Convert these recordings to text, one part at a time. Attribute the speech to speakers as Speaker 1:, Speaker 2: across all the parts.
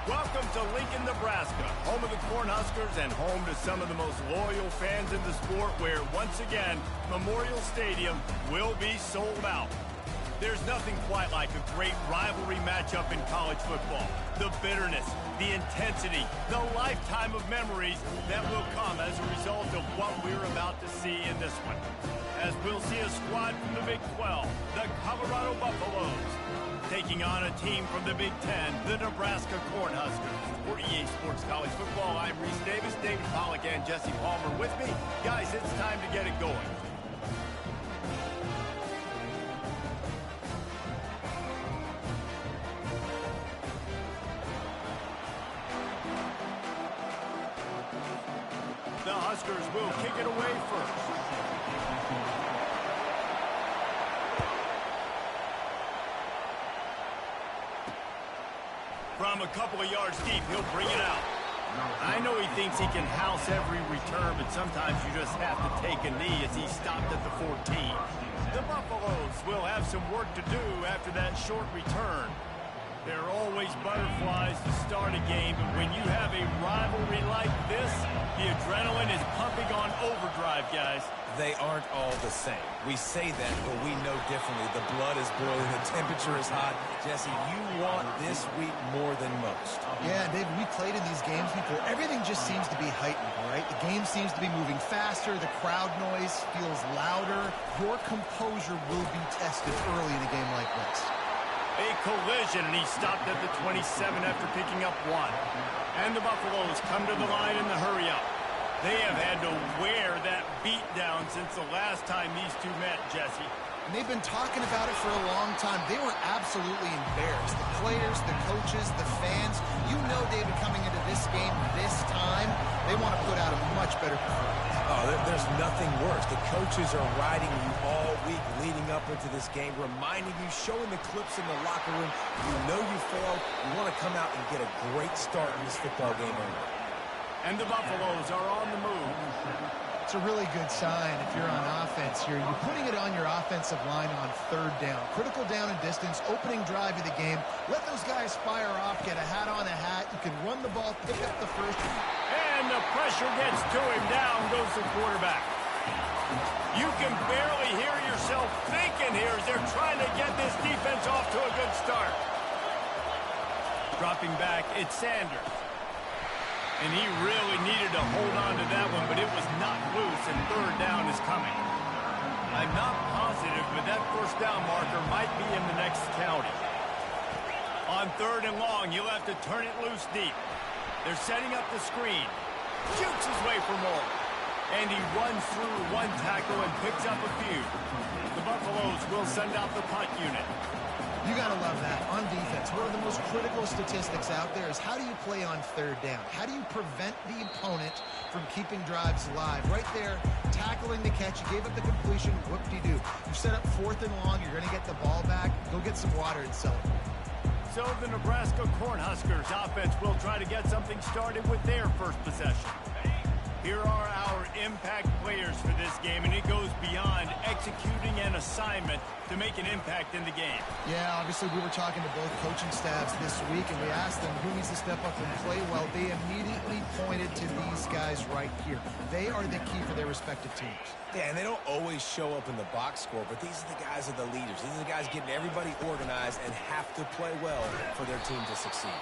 Speaker 1: Welcome to Lincoln, Nebraska, home of the Cornhuskers and home to some of the most loyal fans in the sport where, once again, Memorial Stadium will be sold out. There's nothing quite like a great rivalry matchup in college football. The bitterness, the intensity, the lifetime of memories that will come as a result of what we're about to see in this one. As we'll see a squad from the Big 12, the Colorado Buffaloes, taking on a team from the Big 10, the Nebraska Cornhuskers. For EA Sports College Football, I'm Reese Davis, David Pollack, and Jesse Palmer with me. Guys, it's time to get it going. The Huskers will kick it away first. From a couple of yards deep, he'll bring it out. I know he thinks he can house every return, but sometimes you just have to take a knee as he stopped at the 14. The Buffaloes will have some work to do after that short return. There are always butterflies to start a game, but when you have a rivalry like this, the adrenaline is pumping on overdrive, guys.
Speaker 2: They aren't all the same. We say that, but we know differently. The blood is boiling, the temperature is hot. Jesse, you want this week more than most.
Speaker 3: Yeah, David, we played in these games before. Everything just seems to be heightened, right? The game seems to be moving faster. The crowd noise feels louder. Your composure will be tested early in a game like this.
Speaker 1: A collision, and he stopped at the 27 after picking up one. And the Buffaloes come to the line in the hurry-up. They have had to wear that beat down since the last time these two met, Jesse.
Speaker 3: And they've been talking about it for a long time. They were absolutely embarrassed. The players, the coaches, the fans. You know, David, coming into this game this time, they want to put out a much better performance.
Speaker 2: Oh, there's nothing worse. The coaches are riding you all week leading up into this game, reminding you, showing the clips in the locker room. You know you failed. You want to come out and get a great start in this football game early.
Speaker 1: And the Buffaloes are on the move.
Speaker 3: It's a really good sign if you're on offense here. You're putting it on your offensive line on third down. Critical down and distance, opening drive of the game. Let those guys fire off, get a hat on a hat. You can run the ball, pick up the first.
Speaker 1: And the pressure gets to him. Down goes the quarterback. You can barely hear yourself thinking here as they're trying to get this defense off to a good start. Dropping back, it's Sanders. And he really needed to hold on to that one, but it was not loose, and third down is coming. I'm not positive, but that first down marker might be in the next county. On third and long, he'll have to turn it loose deep. They're setting up the screen. Shoots his way for more. And he runs through one tackle and picks up a few. The Buffaloes will send out the punt unit.
Speaker 3: You got to love that. On defense, one of the most critical statistics out there is how do you play on third down? How do you prevent the opponent from keeping drives alive? Right there, tackling the catch. You gave up the completion. Whoop-de-doo. You set up fourth and long. You're going to get the ball back. Go get some water and celebrate.
Speaker 1: So the Nebraska Cornhuskers offense will try to get something started with their first possession. Here are our impact players for this game, and it goes beyond executing an assignment to make an impact in the game.
Speaker 3: Yeah, obviously we were talking to both coaching staffs this week, and we asked them who needs to step up and play well. They immediately pointed to these guys right here. They are the key for their respective teams.
Speaker 2: Yeah, and they don't always show up in the box score, but these are the guys that are the leaders. These are the guys getting everybody organized and have to play well for their team to succeed.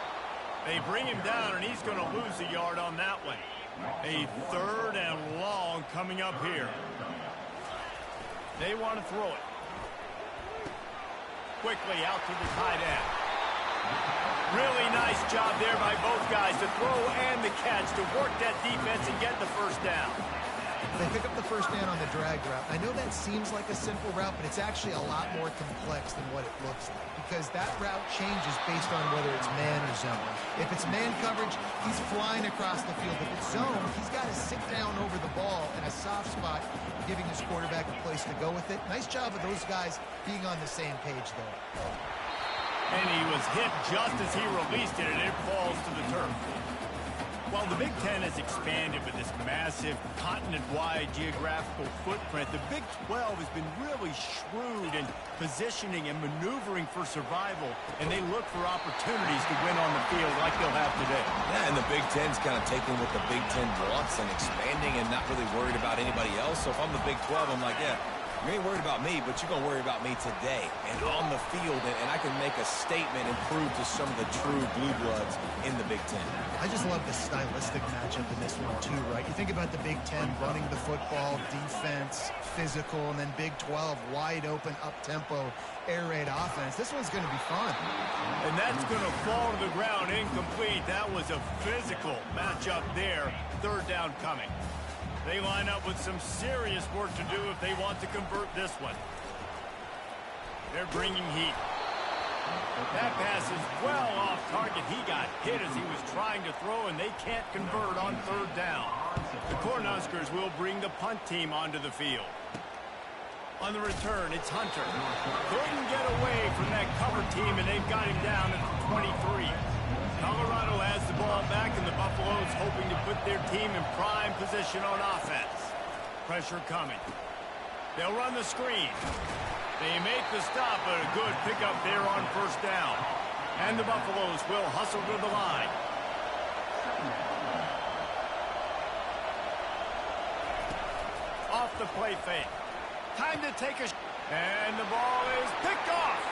Speaker 1: They bring him down, and he's going to lose a yard on that one. A third and long coming up here. They want to throw it. Quickly out to the tight end. Really nice job there by both guys to throw and the catch to work that defense and get the first down.
Speaker 3: They pick up the first down on the drag route. I know that seems like a simple route, but it's actually a lot more complex than what it looks like because that route changes based on whether it's man or zone. If it's man coverage, he's flying across the field. If it's zone, he's got to sit down over the ball in a soft spot, giving his quarterback a place to go with it. Nice job of those guys being on the same page, though.
Speaker 1: And he was hit just as he released it, and it falls to the turf. While the Big Ten has expanded with this massive continent-wide geographical footprint, the Big 12 has been really shrewd in positioning and maneuvering for survival, and they look for opportunities to win on the field like they'll have today.
Speaker 2: Yeah, and the Big Ten's kind of taking what the Big Ten wants and expanding and not really worried about anybody else. So if I'm the Big 12, I'm like, yeah, you ain't worried about me, but you're going to worry about me today and on the field, and I can make a statement and prove to some of the true blue bloods in the Big Ten.
Speaker 3: I just love the stylistic matchup in this one, too, right? You think about the Big Ten running the football, defense, physical, and then Big 12, wide open, up-tempo, air raid offense. This one's going to be fun.
Speaker 1: And that's going to fall to the ground incomplete. That was a physical matchup there. Third down coming. They line up with some serious work to do if they want to convert this one. They're bringing heat. That pass is well off target. He got hit as he was trying to throw, and they can't convert on third down. The Cornhuskers will bring the punt team onto the field. On the return, it's Hunter. Couldn't get away from that cover team, and they've got him down at the 23. Colorado has the ball back, and the Buffaloes hoping to put their team in prime position on offense. Pressure coming. They'll run the screen. They make the stop, but a good pickup there on first down. And the Buffaloes will hustle to the line. Off the play fake. Time to take a... And the ball is picked off.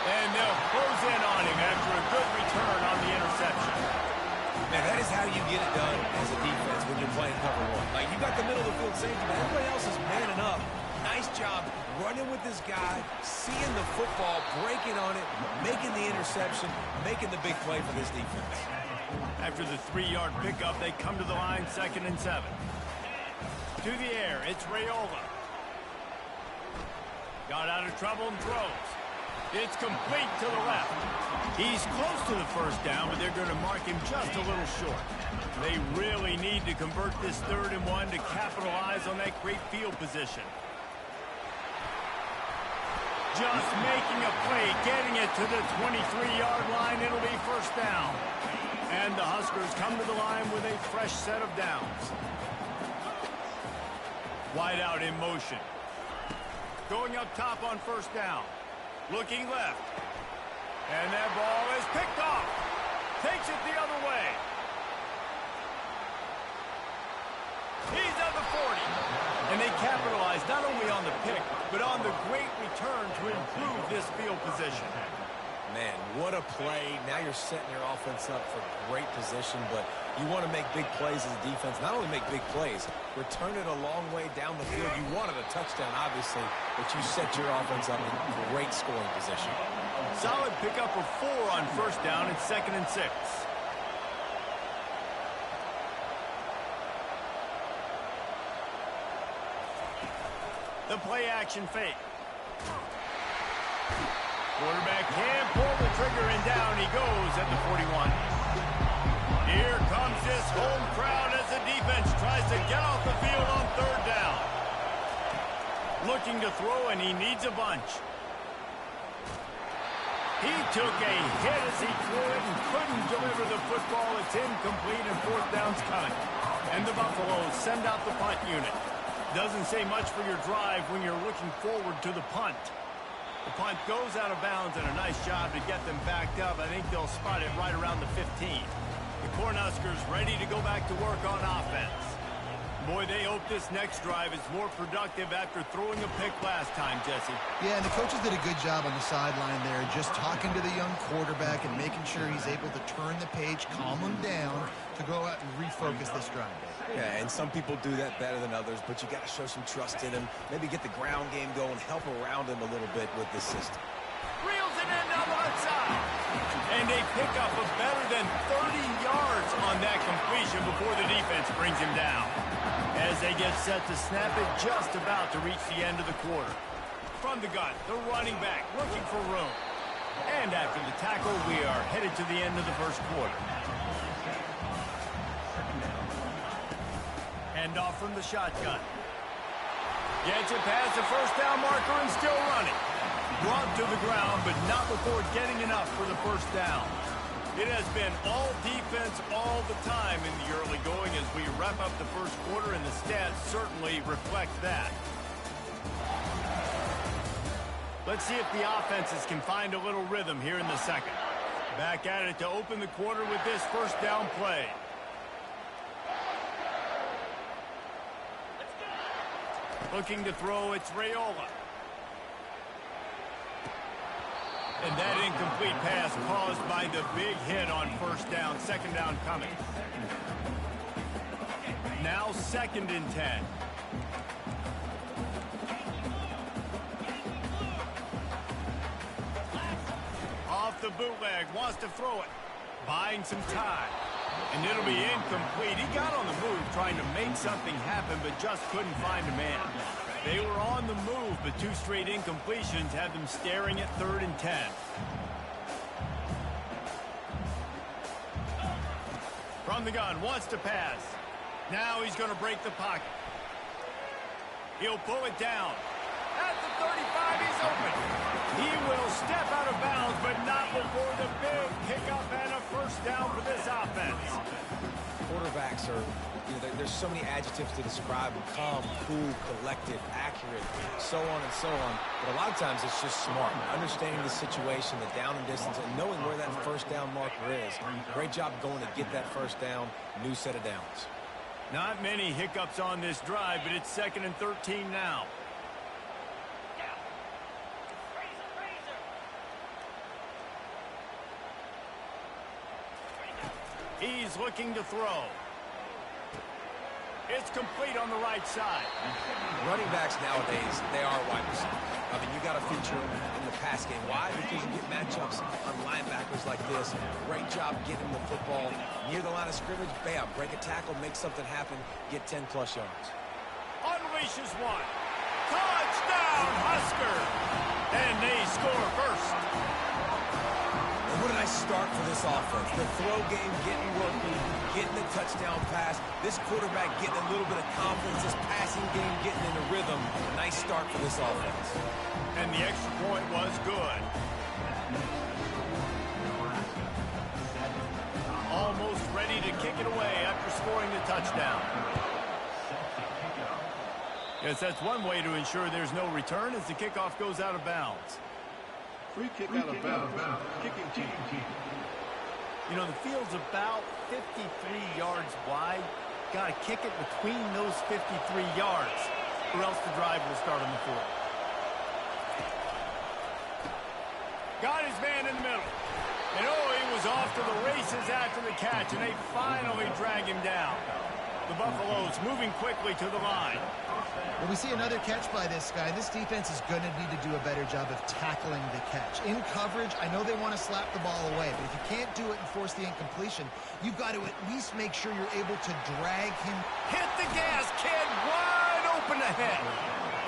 Speaker 1: And they'll close in on him after a good return on the interception.
Speaker 2: Man, that is how you get it done as a defense when you're playing cover one. Like, you got the middle of the field safety, but everybody else is manning up. Nice job running with this guy, seeing the football, breaking on it, making the interception, making the big play for this defense.
Speaker 1: After the 3-yard pickup, they come to the line, 2nd and 7. To the air, it's Raiola. Got out of trouble and throws. It's complete to the left. He's close to the first down, but they're going to mark him just a little short. They really need to convert this 3rd and 1 to capitalize on that great field position. Just making a play, getting it to the 23-yard line. It'll be first down. And the Huskers come to the line with a fresh set of downs. Wide out in motion. Going up top on first down. Looking left. And that ball is picked off. Takes it the other way. He's at the 40. And they capitalize not only on the pick, but on the great return to improve this field position.
Speaker 2: Man, what a play. Now you're setting your offense up for great position, but you want to make big plays as a defense. Not only make big plays, return it a long way down the field. You wanted a touchdown, obviously, but you set your offense up in great scoring position.
Speaker 1: Solid pickup of 4 on first down and 2nd and 6. The play action fake. Quarterback can pull the trigger, and down he goes at the 41. Here comes this home crowd as the defense tries to get off the field on third down. Looking to throw, and he needs a bunch. He took a hit as he threw it and couldn't deliver the football. It's incomplete, and fourth down's coming. And the Buffaloes send out the punt unit. Doesn't say much for your drive when you're looking forward to the punt. The punt goes out of bounds, and a nice job to get them backed up. I think they'll spot it right around the 15. The Cornhuskers ready to go back to work on offense. Boy, they hope this next drive is more productive after throwing a pick last time, Jesse.
Speaker 3: Yeah, and the coaches did a good job on the sideline there, just talking to the young quarterback and making sure he's able to turn the page, calm him down, to go out and refocus this drive.
Speaker 2: Yeah, and some people do that better than others, but you got to show some trust in him. Maybe get the ground game going, help around him a little bit with this system.
Speaker 1: Reels it in on one side. And they pick up a better than 30 yards on that completion before the defense brings him down. As they get set to snap it, just about to reach the end of the quarter. From the gun, the running back looking for room. And after the tackle, we are headed to the end of the first quarter. Hand off from the shotgun. Gets it past the first down marker and still running. Brought to the ground, but not before getting enough for the first down. It has been all defense all the time in the early going as we wrap up the first quarter, and the stats certainly reflect that. Let's see if the offenses can find a little rhythm here in the second. Back at it to open the quarter with this first down play. Looking to throw, it's Raiola. And that incomplete pass caused by the big hit on first down. Second down coming. Now 2nd and 10. Off the bootleg, wants to throw it. Buying some time. And it'll be incomplete. He got on the move trying to make something happen, but just couldn't find a man. They were on the move, but 2 straight incompletions had them staring at 3rd and 10. From the gun, wants to pass. Now he's going to break the pocket. He'll pull it down. At the 35, he's open. He will step out of bounds, but not before the big pickup and a first down for this offense.
Speaker 2: Quarterbacks are, there's so many adjectives to describe them: calm, cool, collected, accurate, so on and so on. But a lot of times it's just smart, understanding the situation, the down and distance, and knowing where that first down marker is. Great job going to get that first down. New set of downs.
Speaker 1: Not many hiccups on this drive, but it's 2nd and 13 now. He's looking to throw. It's complete on the right side.
Speaker 2: Running backs nowadays, they are wide receivers. I mean, you got to feature in the pass game. Why? Because you get matchups on linebackers like this. Great job getting the football near the line of scrimmage. Bam, break a tackle, make something happen, get 10-plus yards.
Speaker 1: Unleashes one. Touchdown, Husker! And they score first.
Speaker 2: What a nice start for this offense. The throw game getting working, getting the touchdown pass. This quarterback getting a little bit of confidence. This passing game getting in a rhythm. Nice start for this offense.
Speaker 1: And the extra point was good. Almost ready to kick it away after scoring the touchdown. Yes, that's one way to ensure there's no return as the kickoff goes out of bounds.
Speaker 4: Free kick out of bounds. Kicking team.
Speaker 1: You know, the field's about 53 yards wide. Got to kick it between those 53 yards, or else the drive will start on the 4. Got his man in the middle. And oh, he was off to the races after the catch, and they finally drag him down. The Buffaloes moving quickly to the line.
Speaker 3: Well, we see another catch by this guy. This defense is going to need to do a better job of tackling the catch. In coverage, I know they want to slap the ball away, but if you can't do it and force the incompletion, you've got to at least make sure you're able to drag him.
Speaker 1: Hit the gas, kid, wide open ahead.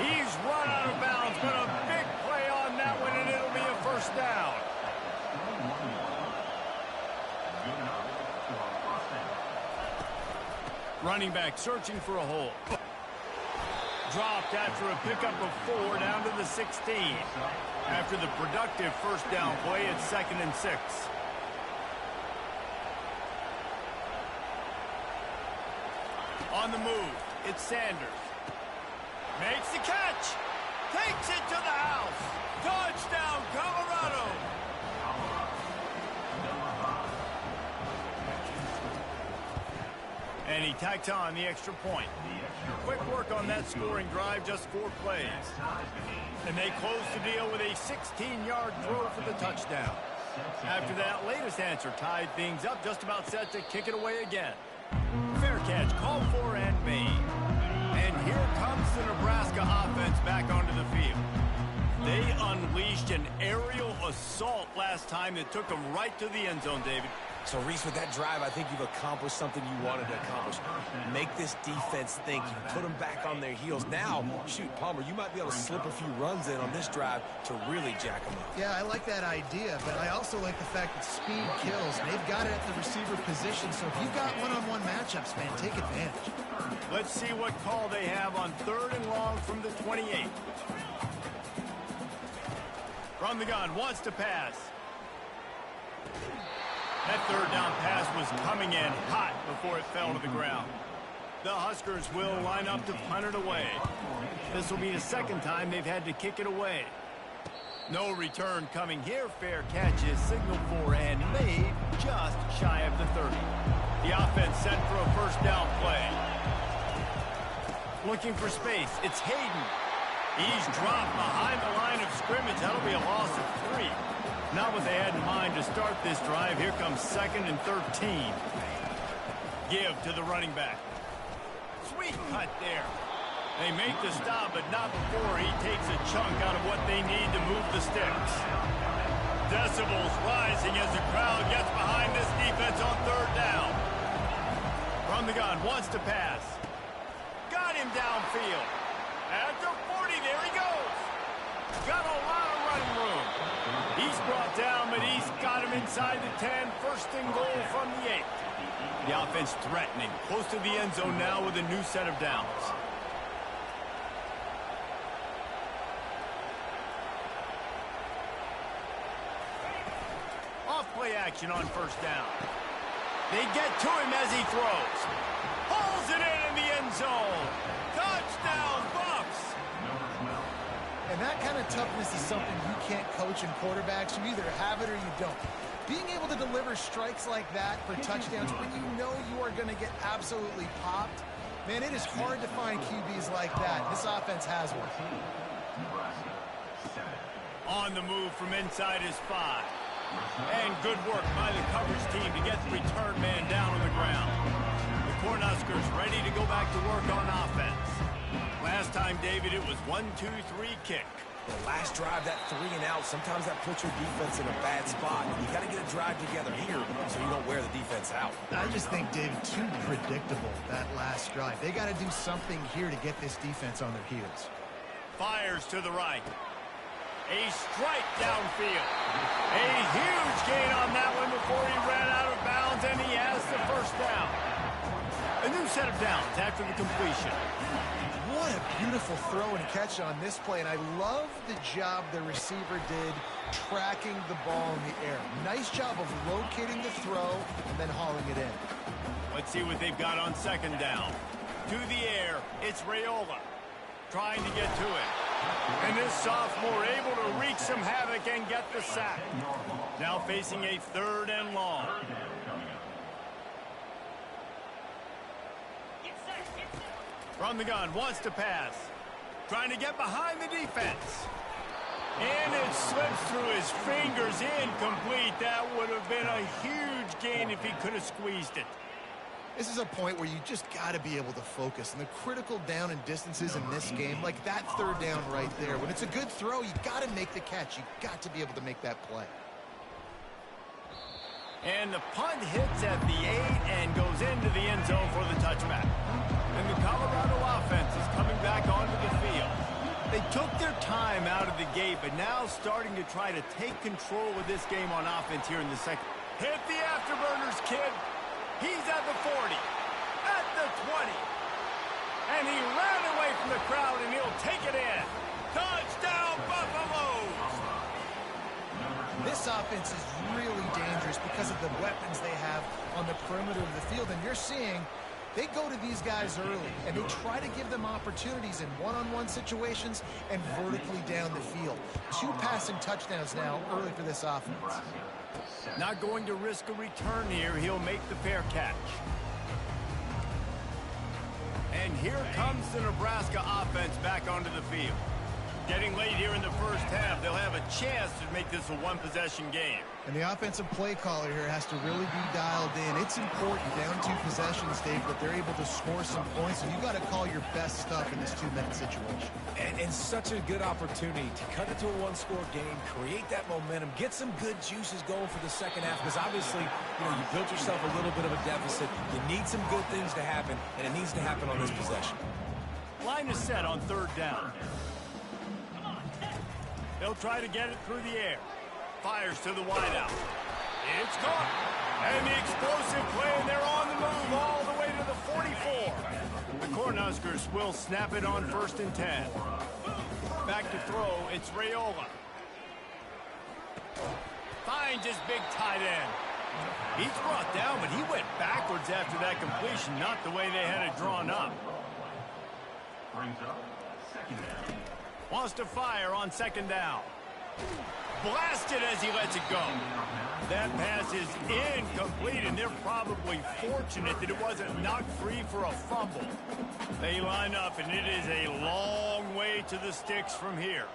Speaker 1: He's run out of bounds, but a big play on that one, and it'll be a first down. Running back searching for a hole. Dropped after a pickup of 4 down to the 16. After the productive first down play, it's 2nd and 6. On the move, it's Sanders. Makes the catch. Takes it to the house. Touchdown, Colorado. And he tacks on the extra point. Quick work on that scoring drive, just 4 plays. And they close the deal with a 16-yard throw for the touchdown. After that latest answer tied things up, just about set to kick it away again. Fair catch, called for and made. And here comes the Nebraska offense back onto the field. They unleashed an aerial assault last time that took them right to the end zone, David.
Speaker 2: So, Reese, with that drive, I think you've accomplished something you wanted to accomplish. Make this defense think. You put them back on their heels. Now, shoot, Palmer, you might be able to slip a few runs in on this drive to really jack them up.
Speaker 3: Yeah, I like that idea, but I also like the fact that speed kills. They've got it at the receiver position, so if you've got one-on-one matchups, man, take advantage.
Speaker 1: Let's see what call they have on 3rd and long from the 28. From the gun, wants to pass. That third down pass was coming in hot before it fell to the ground. The Huskers will line up to punt it away. This will be the second time they've had to kick it away. No return coming here. Fair catch is signaled for and made just shy of the 30. The offense set for a first down play. Looking for space. It's Hayden. He's dropped behind the line of scrimmage. That'll be a loss of 3. Not what they had in mind to start this drive. Here comes 2nd and 13. Give to the running back. Sweet cut there. They make the stop, but not before he takes a chunk out of what they need to move the sticks. Decibels rising as the crowd gets behind this defense on third down. From the gun, wants to pass. Got him downfield. At the 40, there he goes. Got a lot of running room. He's brought down, but he's got him inside the 10. First and goal from the 8. The offense threatening, close to the end zone now with a new set of downs. Off-play action on first down. They get to him as he throws. Pulls it in the end zone. Touchdown, Buffs!
Speaker 3: And that kind of toughness is something you can't coach in quarterbacks. You either have it or you don't. Being able to deliver strikes like that for touchdowns when you know you are going to get absolutely popped, man, it is hard to find QBs like that. This offense has one.
Speaker 1: On the move from inside his 5. And good work by the coverage team to get the return man down on the ground. The Cornhuskers ready to go back to work on offense. Last time, David, it was 1-2-3 kick.
Speaker 2: The last drive, that 3 and out, sometimes that puts your defense in a bad spot. You got to get a drive together here so you don't wear the defense out.
Speaker 3: I just think, David, too predictable, that last drive. They got to do something here to get this defense on their heels.
Speaker 1: Fires to the right. A strike downfield. A huge gain on that one before he ran out of bounds, and he has the first down. A new set of downs after the completion.
Speaker 3: What a beautiful throw and catch on this play, and I love the job the receiver did tracking the ball in the air. Nice job of locating the throw and then hauling it in.
Speaker 1: Let's see what they've got on second down. To the air, it's Raiola trying to get to it. And this sophomore able to wreak some havoc and get the sack. Now facing a 3rd and long. From the gun, wants to pass. Trying to get behind the defense. And it slips through his fingers, incomplete. That would have been a huge gain if he could have squeezed it.
Speaker 3: This is a point where you just got to be able to focus. And the critical down and distances in this game, like that 3rd down right there, when it's a good throw, you got to make the catch. You got to be able to make that play.
Speaker 1: And the punt hits at the 8 and goes into the end zone for the touchback. And the Colorado offense is coming back onto the field. They took their time out of the gate, but now starting to try to take control of this game on offense here in the second. Hit the afterburners, kid. He's at the 40, at the 20. And he ran away from the crowd, and he'll take it in. Touchdown, Buffaloes!
Speaker 3: This offense is really dangerous because of the weapons they have on the perimeter of the field. And you're seeing they go to these guys early, and they try to give them opportunities in one-on-one situations and vertically down the field. 2 passing touchdowns now early for this offense.
Speaker 1: Not going to risk a return here. He'll make the fair catch. And here comes the Nebraska offense back onto the field. Getting late here in the first half, they'll have a chance to make this a one-possession game.
Speaker 3: And the offensive play caller here has to really be dialed in. It's important down 2 possessions, Dave, that they're able to score some points, and you got to call your best stuff in this 2-minute situation.
Speaker 2: And such a good opportunity to cut it to a 1-score game, create that momentum, get some good juices going for the second half, because obviously, you built yourself a little bit of a deficit. You need some good things to happen, and it needs to happen on this possession.
Speaker 1: Line is set on 3rd down. They'll try to get it through the air. Fires to the wideout. It's caught. And the explosive play, and they're on the move all the way to the 44. The Cornhuskers will snap it on 1st and 10. Back to throw, it's Raiola. Finds his big tight end. He's brought down, but he went backwards after that completion, not the way they had it drawn up.
Speaker 5: Brings up second down.
Speaker 1: Wants to fire on second down. Blasted as he lets it go. That pass is incomplete, and they're probably fortunate that it wasn't knocked free for a fumble. They line up, and it is a long way to the sticks from here.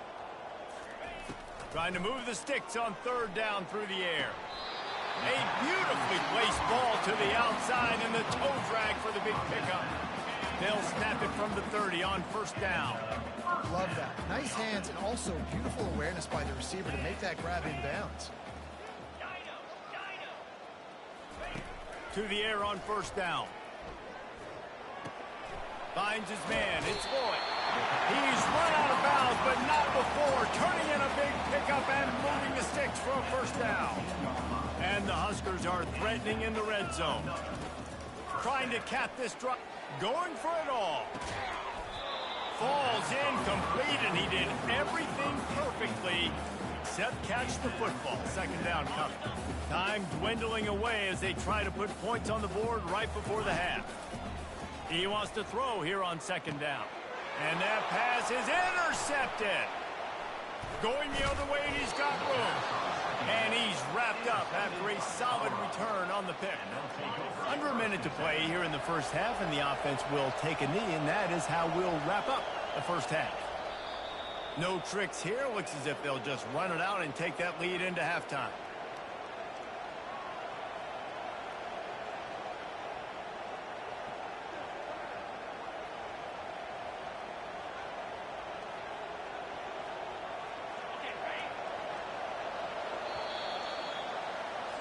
Speaker 1: Trying to move the sticks on third down through the air. A beautifully placed ball to the outside, and the toe drag for the big pickup. They'll snap it from the 30 on first down.
Speaker 3: Love that. Nice hands and also beautiful awareness by the receiver to make that grab inbounds.
Speaker 1: To the air on first down. Finds his man. It's Lloyd. He's run out of bounds, but not before turning in a big pickup and moving the sticks for a first down. And the Huskers are threatening in the red zone. Trying to cap this drop. Going for it all. Falls incomplete, and he did everything perfectly except catch the football. Second down coming. Time dwindling away as they try to put points on the board right before the half. He wants to throw here on second down. And that pass is intercepted. Going the other way, and he's got room. And he's wrapped up after a solid return on the pick. Under a minute to play here in the first half, and the offense will take a knee, and that is how we'll wrap up the first half. No tricks here. Looks as if they'll just run it out and take that lead into halftime.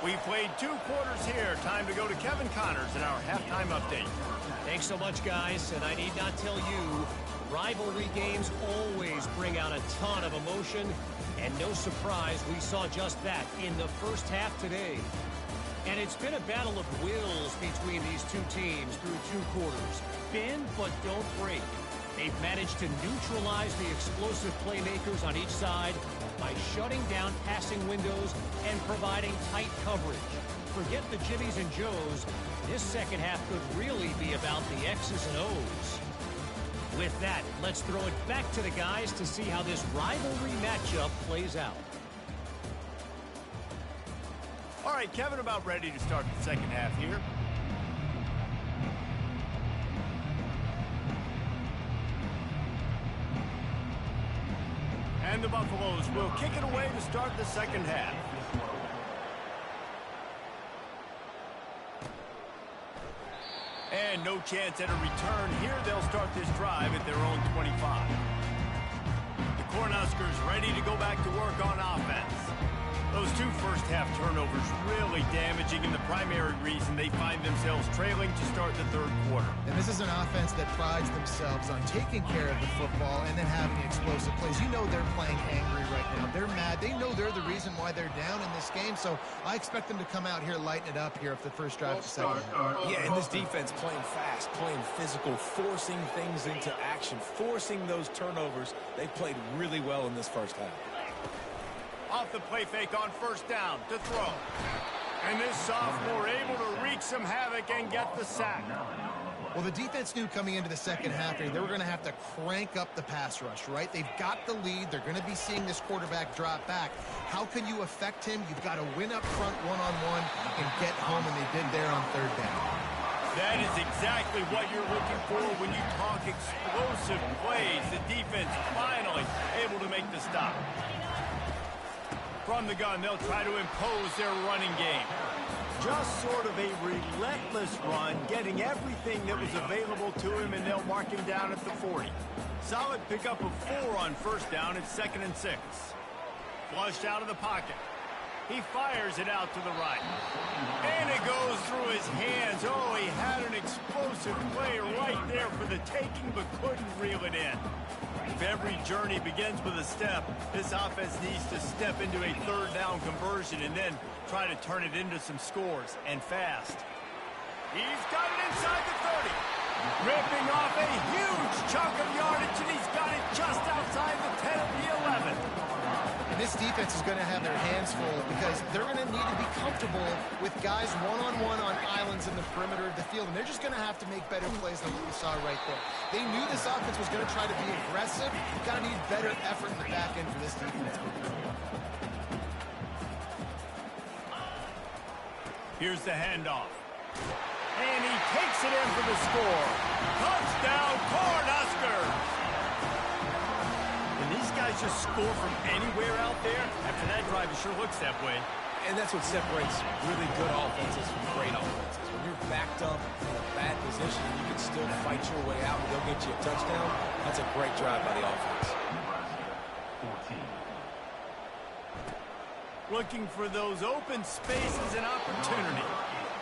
Speaker 1: We played 2 quarters here. Time to go to Kevin Connors in our halftime update.
Speaker 6: Thanks so much, guys. And I need not tell you, rivalry games always bring out a ton of emotion. And no surprise, we saw just that in the first half today. And it's been a battle of wills between these two teams through 2 quarters. Bend, but don't break. They've managed to neutralize the explosive playmakers on each side by shutting down passing windows and providing tight coverage. Forget the Jimmies and Joes. This second half could really be about the X's and O's. With that, let's throw it back to the guys to see how this rivalry matchup plays out.
Speaker 1: All right, Kevin, about ready to start the second half here. And the Buffaloes will kick it away to start the second half. And no chance at a return here. They'll start this drive at their own 25. The Cornhuskers ready to go back to work on offense. Those 2 first-half turnovers really damaging, and the primary reason they find themselves trailing to start the 3rd quarter.
Speaker 3: And this is an offense that prides themselves on taking care of the football and then having explosive plays. You know they're playing angry right now. They're mad. They know they're the reason why they're down in this game, so I expect them to come out here, lighten it up here if the first drive is second.
Speaker 2: Yeah, and this defense playing fast, playing physical, forcing things into action, forcing those turnovers. They played really well in this first half.
Speaker 1: Off the play fake on first down to throw. And this sophomore able to wreak some havoc and get the sack.
Speaker 3: Well, the defense knew coming into the second half here they were going to have to crank up the pass rush, right? They've got the lead. They're going to be seeing this quarterback drop back. How can you affect him? You've got to win up front one-on-one and get home, and they did there on third down.
Speaker 1: That is exactly what you're looking for when you talk explosive plays. The defense finally able to make the stop. From the gun, they'll try to impose their running game. Just sort of a relentless run, getting everything that was available to him, and they'll mark him down at the 40. Solid pickup of 4 on first down. It's 2nd and 6. Flushed out of the pocket. He fires it out to the right. And it goes through his hands. Oh, he had an explosive play right there for the taking, but couldn't reel it in. If every journey begins with a step, this offense needs to step into a third down conversion and then try to turn it into some scores, and fast. He's got it inside the 30. Ripping off a huge chunk of yardage, and he's got it just outside the 10 of the 11.
Speaker 3: And this defense is going to have their hands full because they're going to need to be comfortable with guys one-on-one on islands in the perimeter of the field, and they're just going to have to make better plays than what we saw right there. They knew this offense was going to try to be aggressive. You've got to need better effort in the back end for this defense.
Speaker 1: Here's the handoff. And he takes it in for the score. Touchdown, Cornhuskers! And these guys just score from anywhere out there. After that drive, it sure looks that way.
Speaker 2: And that's what separates really good offenses from great offenses. When you're backed up in a bad position and you can still fight your way out and they'll get you a touchdown, that's a great drive by the offense.
Speaker 1: Looking for those open spaces and opportunity.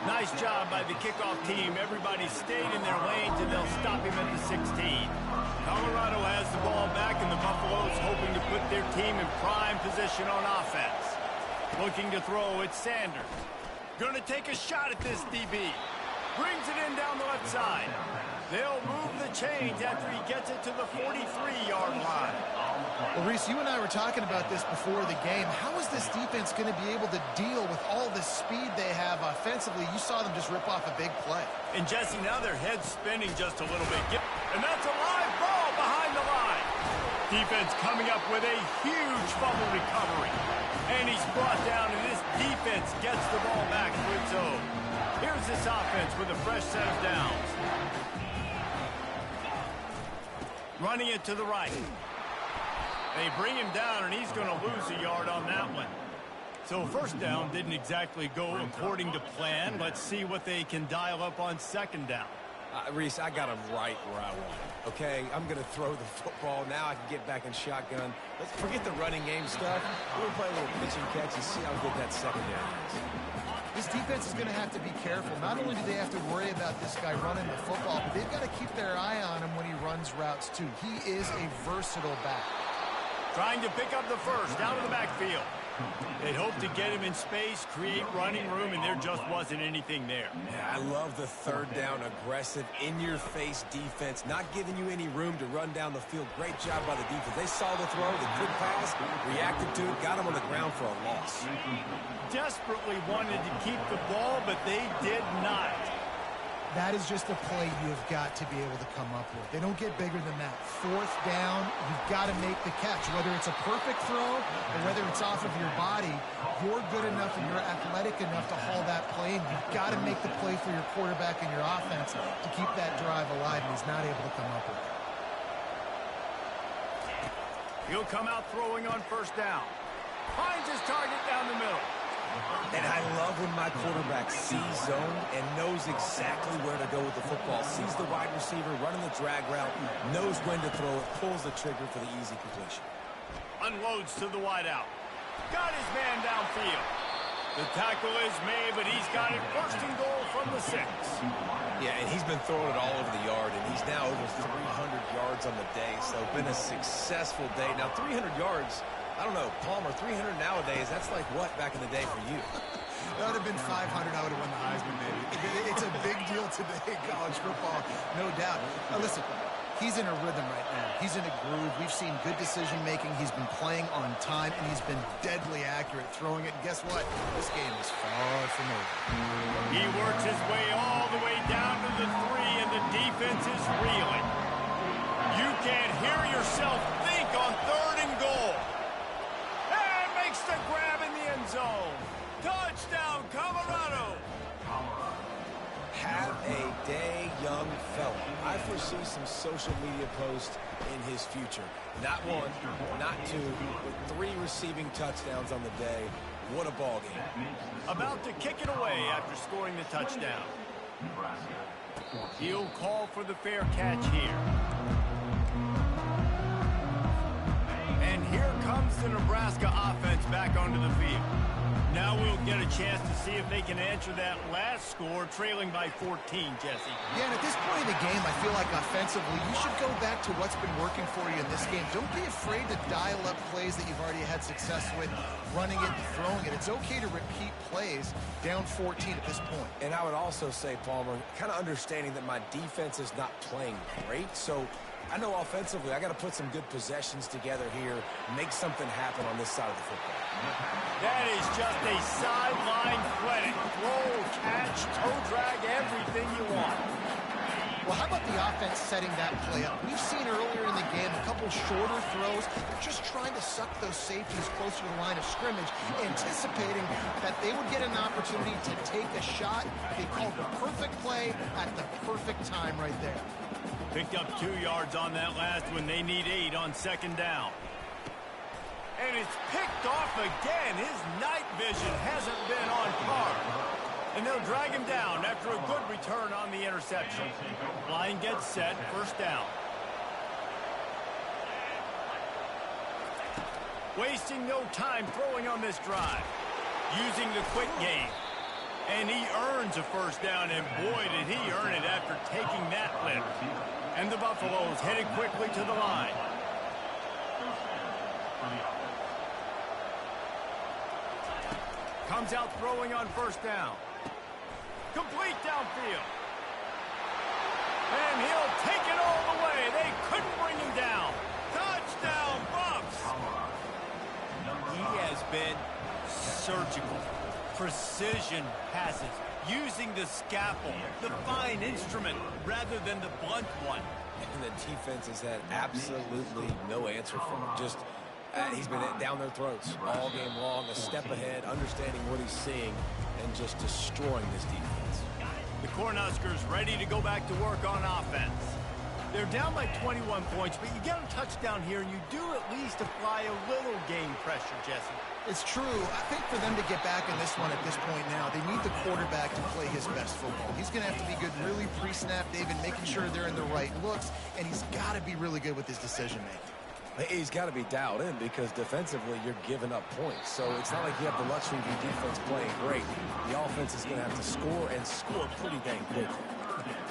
Speaker 1: Nice job by the kickoff team. Everybody stayed in their lanes, and they'll stop him at the 16. Colorado has the ball back, and the Buffaloes hoping to put their team in prime position on offense. Looking to throw, it's Sanders. Going to take a shot at this DB. Brings it in down the left side. They'll move the chains after he gets it to the 43-yard line.
Speaker 3: Well, Reese, you and I were talking about this before the game. How is this defense going to be able to deal with all the speed they have offensively? You saw them just rip off a big play.
Speaker 1: And, Jesse, now their head's spinning just a little bit. And that's a live ball behind the line. Defense coming up with a huge fumble recovery. And he's brought down, and this defense gets the ball back to its own. Here's this offense with a fresh set of downs. Running it to the right. They bring him down, and he's going to lose a yard on that one. So first down didn't exactly go according to plan. Let's see what they can dial up on second down.
Speaker 2: Reese, I got him right where I want him. Okay, I'm going to throw the football. Now I can get back in shotgun. Let's forget the running game stuff. We're going to play a little pitch and catch and see how good that secondary is.
Speaker 3: This defense is going to have to be careful. Not only do they have to worry about this guy running the football, but they've got to keep their eye on him when he runs routes, too. He is a versatile back.
Speaker 1: Trying to pick up the first, down to the backfield. They'd hope to get him in space, create running room, and there just wasn't anything there.
Speaker 2: Yeah, I love the third down, aggressive, in-your-face defense, not giving you any room to run down the field. Great job by the defense. They saw the throw, the quick pass, reacted to it, got him on the ground for a loss.
Speaker 1: Desperately wanted to keep the ball, but they did not.
Speaker 3: That is just a play you have got to be able to come up with. They don't get bigger than that. Fourth down, you've got to make the catch. Whether it's a perfect throw or whether it's off of your body, you're good enough and you're athletic enough to haul that play, and you've got to make the play for your quarterback and your offense to keep that drive alive, and he's not able to come up with it.
Speaker 1: He'll come out throwing on first down. Finds his target down the middle.
Speaker 2: And I love when my quarterback sees zone and knows exactly where to go with the football. Sees the wide receiver running the drag route, knows when to throw it, pulls the trigger for the easy completion.
Speaker 1: Unloads to the wideout. Got his man downfield. The tackle is made, but he's got it first and goal from the 6.
Speaker 2: Yeah, and he's been throwing it all over the yard, and he's now over 300 yards on the day, so been a successful day. Now, 300 yards, I don't know, Palmer, 300 nowadays, that's like what back in the day for you?
Speaker 3: That would have been 500. I would have won the Heisman, maybe. It's a big deal today in college football, no doubt. Now, listen, he's in a rhythm right now. He's in a groove. We've seen good decision-making. He's been playing on time, and he's been deadly accurate throwing it. And guess what? This game is far from over.
Speaker 1: He works his way all the way down to the 3, and the defense is reeling. You can't hear yourself think on third and goal. And makes the grab in the end zone. Touchdown, Colorado.
Speaker 2: Have a day, young fella. I foresee some social media posts in his future. Not one, not two, but 3 receiving touchdowns on the day. What a ball game.
Speaker 1: About to kick it away after scoring the touchdown. He'll call for the fair catch here. And here comes the Nebraska offense back onto the field. Now we'll get a chance to see if they can answer that last score, trailing by 14, Jesse.
Speaker 3: Yeah, and at this point in the game, I feel like offensively, you should go back to what's been working for you in this game. Don't be afraid to dial up plays that you've already had success with, running it and throwing it. It's okay to repeat plays down 14 at this point.
Speaker 2: And I would also say, Palmer, kind of understanding that my defense is not playing great, so I know offensively I got to put some good possessions together here, make something happen on this side of the football.
Speaker 1: That is just a sideline clinic. Throw, catch, toe drag, everything you want.
Speaker 3: Well, how about the offense setting that play up? We've seen earlier in the game a couple shorter throws. They're just trying to suck those safeties closer to the line of scrimmage, anticipating that they would get an opportunity to take a shot. They called the perfect play at the perfect time right there.
Speaker 1: Picked up 2 yards on that last one. They need 8 on second down. And it's picked off again. His night vision hasn't been on par. And they'll drag him down after a good return on the interception. Line gets set, first down. Wasting no time throwing on this drive. Using the quick game. And he earns a first down, and boy, did he earn it after taking that lift. And the Buffaloes headed quickly to the line. Comes out throwing on first down. Complete downfield. And he'll take it all the way. They couldn't bring him down. Touchdown, Buffs. He has been surgical. Precision passes. Using the scalpel, the fine instrument, rather than the blunt one.
Speaker 2: And the defense has had absolutely no answer for him. Just, he's been down their throats all game long, a step ahead, understanding what he's seeing, and just destroying this defense.
Speaker 1: The Cornhuskers ready to go back to work on offense. They're down by 21 points, but you get a touchdown here, and you do at least apply a little game pressure, Jesse.
Speaker 3: It's true. I think for them to get back in this one at this point now, they need the quarterback to play his best football. He's going to have to be good really pre-snap, David, making sure they're in the right looks, and he's got to be really good with his decision-making.
Speaker 2: He's got to be dialed in because defensively you're giving up points. So it's not like you have the luxury of your defense playing great. The offense is going to have to score and score pretty dang quickly.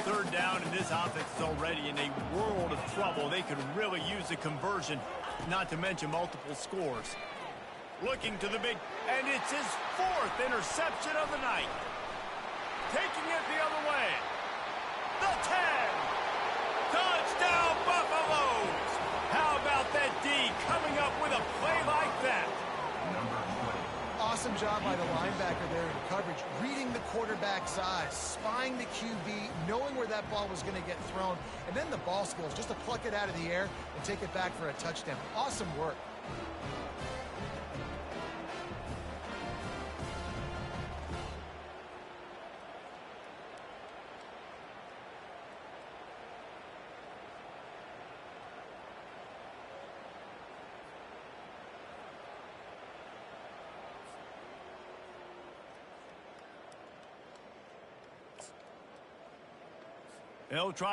Speaker 1: Third down, and this offense is already in a world of trouble. They could really use a conversion, not to mention multiple scores. Looking to the big, and it's his 4th interception of the night. Taking it the other way. The 10. Touchdown, Buffaloes. How about that D coming up with a play like that?
Speaker 3: Awesome job by the linebacker there in coverage, reading the quarterback's eyes, spying the QB, knowing where that ball was going to get thrown, and then the ball skills, just to pluck it out of the air and take it back for a touchdown. Awesome work.
Speaker 1: They'll try